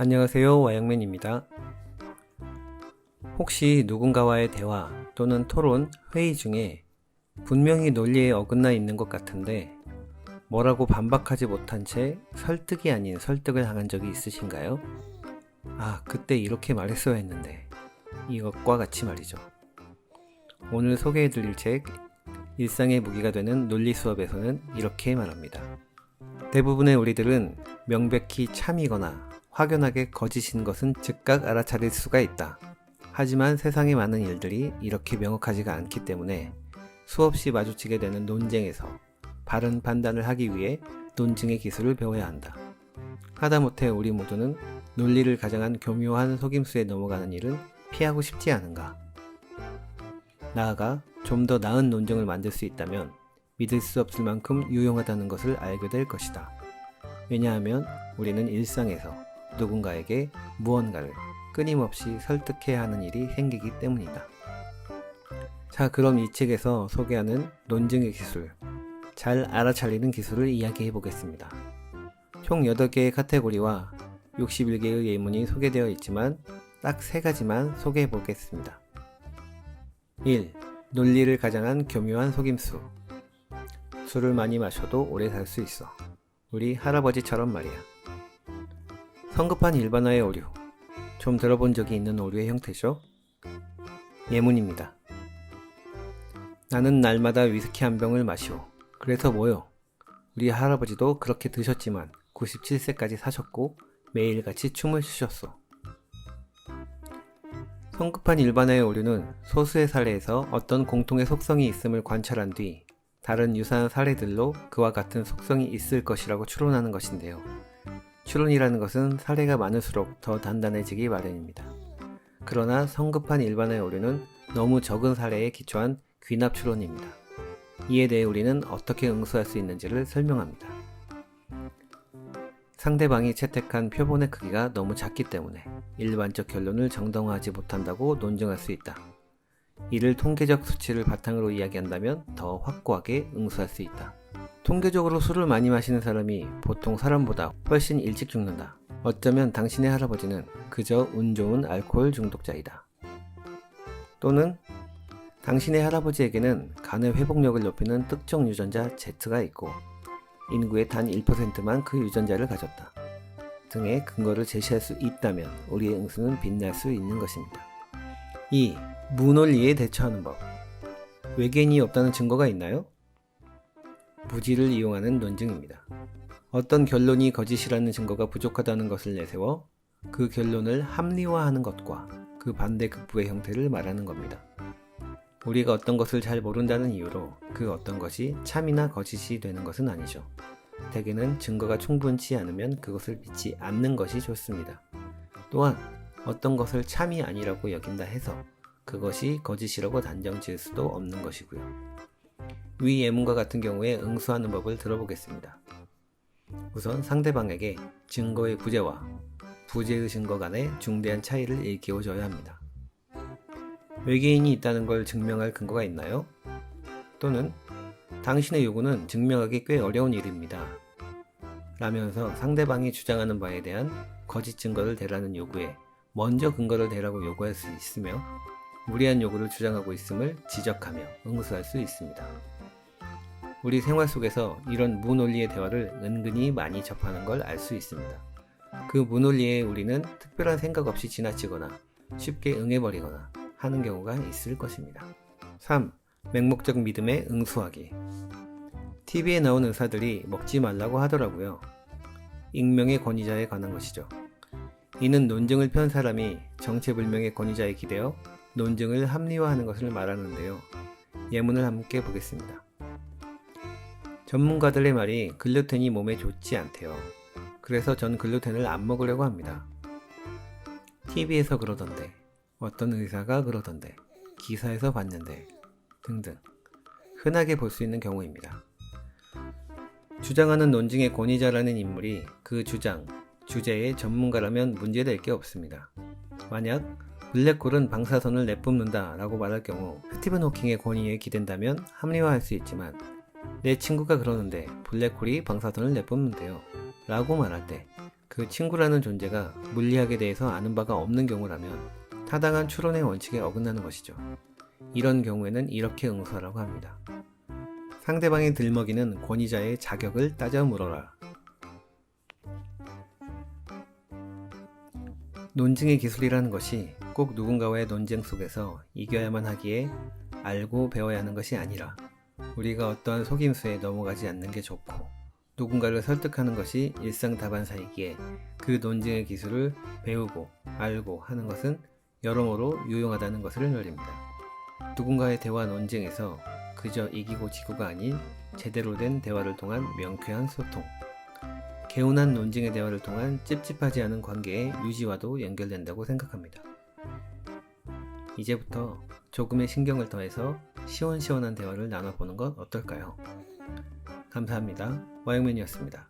안녕하세요, 와영맨입니다. 혹시 누군가와의 대화 또는 토론, 회의 중에 분명히 논리에 어긋나 있는 것 같은데 뭐라고 반박하지 못한 채 설득이 아닌 설득을 당한 적이 있으신가요? 그때 이렇게 말했어야 했는데, 이것과 같이 말이죠. 오늘 소개해드릴 책 일상의 무기가 되는 논리 수업에서는 이렇게 말합니다. 대부분의 우리들은 명백히 참이거나 확연하게 거짓인 것은 즉각 알아차릴 수가 있다. 하지만 세상의 많은 일들이 이렇게 명확하지가 않기 때문에 수없이 마주치게 되는 논쟁에서 바른 판단을 하기 위해 논증의 기술을 배워야 한다. 하다못해 우리 모두는 논리를 가장한 교묘한 속임수에 넘어가는 일은 피하고 싶지 않은가? 나아가 좀 더 나은 논증을 만들 수 있다면 믿을 수 없을 만큼 유용하다는 것을 알게 될 것이다. 왜냐하면 우리는 일상에서 누군가에게 무언가를 끊임없이 설득해야 하는 일이 생기기 때문이다. 자, 그럼 이 책에서 소개하는 논증의 기술, 잘 알아차리는 기술을 이야기해 보겠습니다. 총 8개의 카테고리와 61개의 예문이 소개되어 있지만 딱 3가지만 소개해 보겠습니다. 1. 논리를 가장한 교묘한 속임수. 술을 많이 마셔도 오래 살 수 있어. 우리 할아버지처럼 말이야. 성급한 일반화의 오류. 좀 들어본 적이 있는 오류의 형태죠? 예문입니다. 나는 날마다 위스키 한 병을 마시오. 그래서 뭐요? 우리 할아버지도 그렇게 드셨지만 97세까지 사셨고 매일같이 춤을 추셨소. 성급한 일반화의 오류는 소수의 사례에서 어떤 공통의 속성이 있음을 관찰한 뒤 다른 유사한 사례들로 그와 같은 속성이 있을 것이라고 추론하는 것인데요. 추론이라는 것은 사례가 많을수록 더 단단해지기 마련입니다. 그러나 성급한 일반화의 오류는 너무 적은 사례에 기초한 귀납 추론입니다. 이에 대해 우리는 어떻게 응수할 수 있는지를 설명합니다. 상대방이 채택한 표본의 크기가 너무 작기 때문에 일반적 결론을 정당화하지 못한다고 논증할 수 있다. 이를 통계적 수치를 바탕으로 이야기한다면 더 확고하게 응수할 수 있다. 통계적으로 술을 많이 마시는 사람이 보통 사람보다 훨씬 일찍 죽는다. 어쩌면 당신의 할아버지는 그저 운 좋은 알코올 중독자이다. 또는 당신의 할아버지에게는 간의 회복력을 높이는 특정 유전자 Z가 있고 인구의 단 1%만 그 유전자를 가졌다. 등의 근거를 제시할 수 있다면 우리의 응수는 빛날 수 있는 것입니다. 2. 무논리에 대처하는 법. 외계인이 없다는 증거가 있나요? 무지를 이용하는 논증입니다. 어떤 결론이 거짓이라는 증거가 부족하다는 것을 내세워 그 결론을 합리화하는 것과 그 반대 극부의 형태를 말하는 겁니다. 우리가 어떤 것을 잘 모른다는 이유로 그 어떤 것이 참이나 거짓이 되는 것은 아니죠. 대개는 증거가 충분치 않으면 그것을 믿지 않는 것이 좋습니다. 또한 어떤 것을 참이 아니라고 여긴다 해서 그것이 거짓이라고 단정 지을 수도 없는 것이고요. 위 예문과 같은 경우에 응수하는 법을 들어보겠습니다. 우선 상대방에게 증거의 부재와 부재의 증거 간의 중대한 차이를 일깨워줘야 합니다. 외계인이 있다는 걸 증명할 근거가 있나요? 또는 당신의 요구는 증명하기 꽤 어려운 일입니다. 라면서 상대방이 주장하는 바에 대한 거짓 증거를 대라는 요구에 먼저 근거를 대라고 요구할 수 있으며 무리한 요구를 주장하고 있음을 지적하며 응수할 수 있습니다. 우리 생활 속에서 이런 무논리의 대화를 은근히 많이 접하는 걸 알 수 있습니다. 그 무논리에 우리는 특별한 생각 없이 지나치거나 쉽게 응해버리거나 하는 경우가 있을 것입니다. 3. 맹목적 믿음에 응수하기. TV에 나온 의사들이 먹지 말라고 하더라고요. 익명의 권위자에 관한 것이죠. 이는 논증을 편 사람이 정체불명의 권위자에 기대어 논증을 합리화하는 것을 말하는데요. 예문을 함께 보겠습니다. 전문가들의 말이 글루텐이 몸에 좋지 않대요. 그래서 전 글루텐을 안 먹으려고 합니다. TV에서 그러던데, 어떤 의사가 그러던데, 기사에서 봤는데 등등 흔하게 볼 수 있는 경우입니다. 주장하는 논증의 권위자라는 인물이 그 주제의 전문가라면 문제될 게 없습니다. 만약 블랙홀은 방사선을 내뿜는다 라고 말할 경우 스티븐 호킹의 권위에 기댄다면 합리화할 수 있지만 내 친구가 그러는데 블랙홀이 방사선을 내뿜는데요 라고 말할 때 그 친구라는 존재가 물리학에 대해서 아는 바가 없는 경우라면 타당한 추론의 원칙에 어긋나는 것이죠. 이런 경우에는 이렇게 응수하라고 합니다. 상대방이 들먹이는 권위자의 자격을 따져 물어라. 논증의 기술이라는 것이 꼭 누군가와의 논쟁 속에서 이겨야만 하기에 알고 배워야 하는 것이 아니라 우리가 어떠한 속임수에 넘어가지 않는 게 좋고 누군가를 설득하는 것이 일상다반사이기에 그 논쟁의 기술을 배우고 알고 하는 것은 여러모로 유용하다는 것을 열립니다. 누군가의 대화 논쟁에서 그저 이기고 지고가 아닌 제대로 된 대화를 통한 명쾌한 소통, 개운한 논쟁의 대화를 통한 찝찝하지 않은 관계의 유지와도 연결된다고 생각합니다. 이제부터 조금의 신경을 더해서 시원시원한 대화를 나눠보는 것 어떨까요? 감사합니다. 와이맨이었습니다.